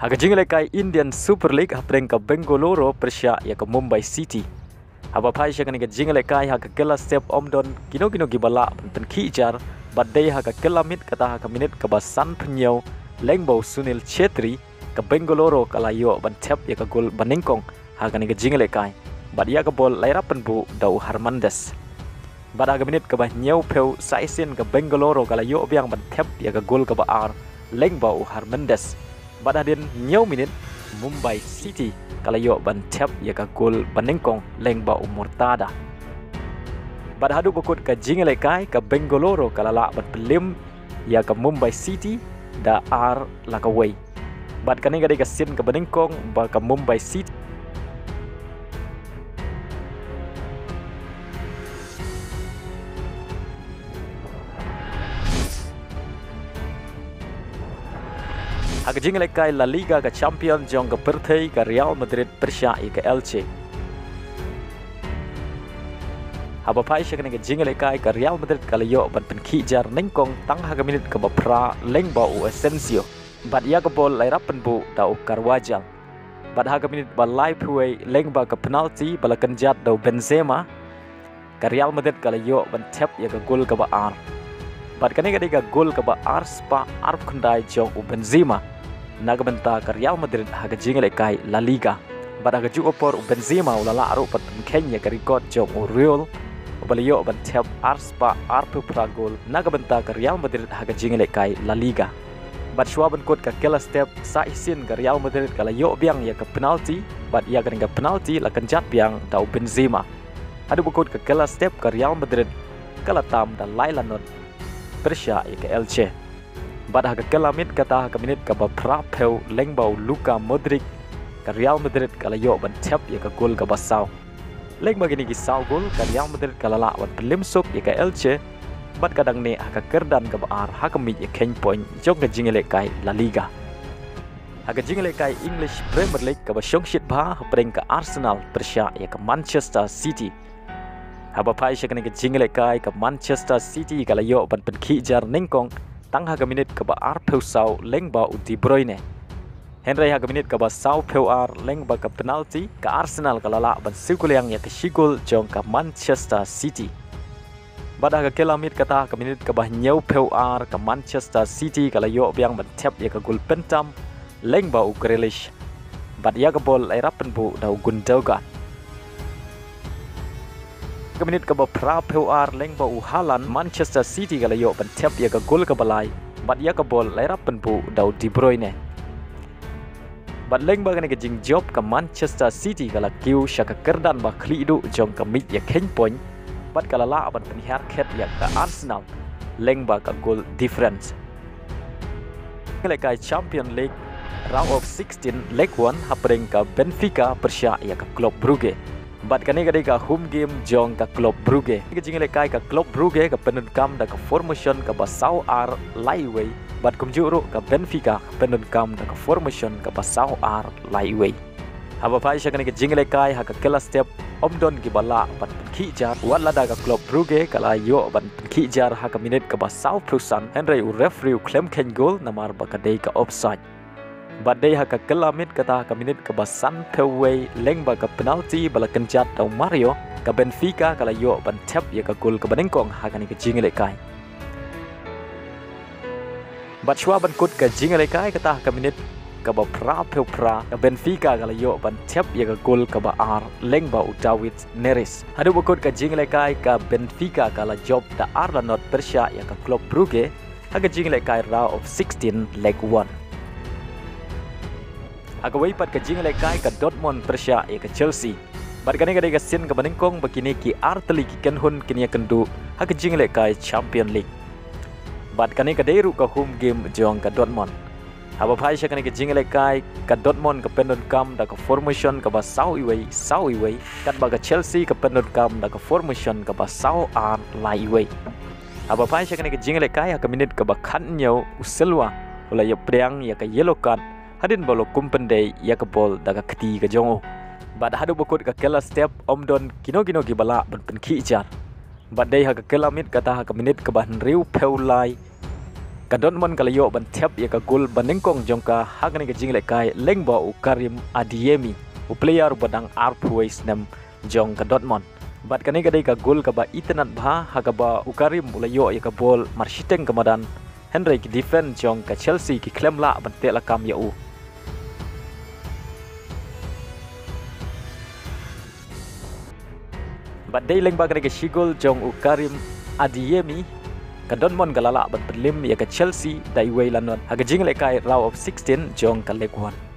Haka jingle kai Indian Super League hapreng ka Bengaluru Persha ya ka Mumbai City. Haba pai sha ka jingle kai haka kela step omdon kino gibala pen kijar badai haka kela mit kata haka minit ka basan Pynhiar lengbo Sunil Chetri ka Bengaluru kalayo ban tap ya ka gol baningkong haka ka jingle kai bad ya ka bol lairapan bu dau Harmandes. Bad haka minit ka ba nyau peu saisin ka Bengaluru kalayo biang ban tap ya ka gol ka ba ar lengbo Harmandes. Badadin nyau minit Mumbai City kalayo ban tap ya ka gol banengkong lengba umurtada. Badhadu bukut ka jingle kai ka Bengaluru kalala ban Liem ya ka Mumbai City da ar lakaway. Bad kaning ka sin ka banengkong ba ka Mumbai City. Haka jingle kai La Liga ka champion jong ka Perthei ka Real Madrid Persha ka Elche. Haba pai sha ka jingle kai ka Real Madrid kalayo ban penkijar nengkong tang haka minit ka bapra lengba u Asensio. Bad ya ka bol lairapan bu dau Carvajal. Bad haka minit ba live huai lengba ka penalti balakan jat dau Benzema. Ka Real Madrid kalayo ban tap ya ka gol ka ba ar. Bad kani ka gol ka ba ar spa arp kundai jong u Benzema. Nagbenta ka Real Madrid haka jingle kai La Liga. Bad haka ju opor u Benzema ulala aru pat Kenya ka record jong u Real. Baliyo ban tap arspa arpu pragol nagbenta ka Real Madrid haka jingle kai La Liga. Bad shwa ban kot ka kela step sa isin ka Real Madrid kala yo biang ya ka penalti. Bad ya ka penalti la kanjat biang dau Benzema. Adu bukot ka kela step ka Real Madrid kala tam da Lailanon Persha ya ka Elche. Bad haka kela mit kata haka minit ka ba prapeu lengbau Luka Modric ka Real Madrid kala yo ban tap ya ka gol ka basau. Leng bagini ki sau gol ka Real Madrid kalala wat pelimsuk ya ka Elche. Bad kadang ne haka kerdan ka baar haka mi ya ken point jong ka jingle kai La Liga. Haka jingle kai English Premier League ka ba shongshit ba hapreng ka Arsenal Persha ya ka Manchester City. Haba pai sha ka jingle kai ka Manchester City kala yo ban penkijar nengkong tang haka minit ka ba ar peu sau lengba u De Bruyne. Henry haka minit ka ba sau peu ar lengba ka penalti ka Arsenal kalala ban sikuliang ya ka shigol jong ka Manchester City. Bad haka kela mit kata haka minit ka ba nyau peu ar ka Manchester City kala yo biang ban tap ya ka gol pentam lengba u Grealish. Bad ya ka bol ay rapen bu dau Gundogan. Minit ka ba pra peu ar lengba u Haaland Manchester City kala yo ban tap ya ka gol ka balai. Bad ya ka bol ay rapen bu dau De Bruyne. Bad lengba ka jing job ka Manchester City kala kiu syaka kerdan ba klidu jong ka mid ya ken point. Bad kala la ban Pynhiar Khet ya ka Arsenal lengba ka goal difference. Kai Champion League round of 16 leg 1 hapreng ka Benfica Persha ya ka Club Brugge. Bad kani ka home game jong ka Club Brugge. Ka jingle kai ka Club Brugge ka penun kam da ka formation ka basau ar laiway. Bad kumjuru ka Benfica penun kam da ka formation ka basau ar laiway. Haba pai sha ka jingle kai haka kela step omdon gibala ban kijar wala da ka Club Brugge kala yo ban kijar haka minit ka basau plusan Henry u referee claim ken goal namar ba ka dei ka offside. Badai haka kelamit kata haka minit ke basan peway lengba ke penalti bala kenjat tau Mario ke Benfica kala yo ban tap ya ke gol ke banengkong haka ni ke jingle kai. Batshwa ban kut ke jingle kai kata haka minit ke ba pra ke Benfica kala yo ban tap ya ke gol ke ba ar lengba u David Neres. Hadu bakut ke jingle kai ke Benfica kala job da Arlanot Persha ya ke Club Brugge haka jingle kai round of 16 leg 1. Haka waipat ka jingle kai ka Dortmund Persha ya ka Chelsea. Bad kani ka sin ka baningkong bakini ki arteli ki kenhun kini kendu haka jingle kai Champion League. Bad kani ka deru ka home game jong ka Dortmund. Haba pai sha kani ka jingle kai ka Dortmund ka penun kam da ka formation ka ba sau iway kat ba ka Chelsea ka penun kam da ka formation ka ba sau ar lai iway. Haba pai sha kani ka jingle kai haka minit ka ba khan nyau uselwa ula ya priang ya ka yellow card. Hadin bolo kumpendai ya ke bol daga keti ke jongo. Bad hadu bukut ke kela step omdon kino gibala ban penkijar. Bad dai haka kela mit kata haka minit ke bahan riu peulai ka Dortmund kalayo ban tep ya ka gol banengkong jongka hagani ka jingle kai lengba u Karim Adeyemi u player badang arpuais nam jong ka Dortmund bat kani kadai ka gol ka ba itenat bha haga ba u Karim ulayo ya ka bol marshiteng kamadan Henry ki defend jong ka Chelsea ki klemla ban te lakam ya u bat dai lengba kani ka shigol jong u Karim Adeyemi ka Dortmund galala ban Liem ya ka Chelsea dai way lanon haga jingle kai round of 16 jong ka leg 1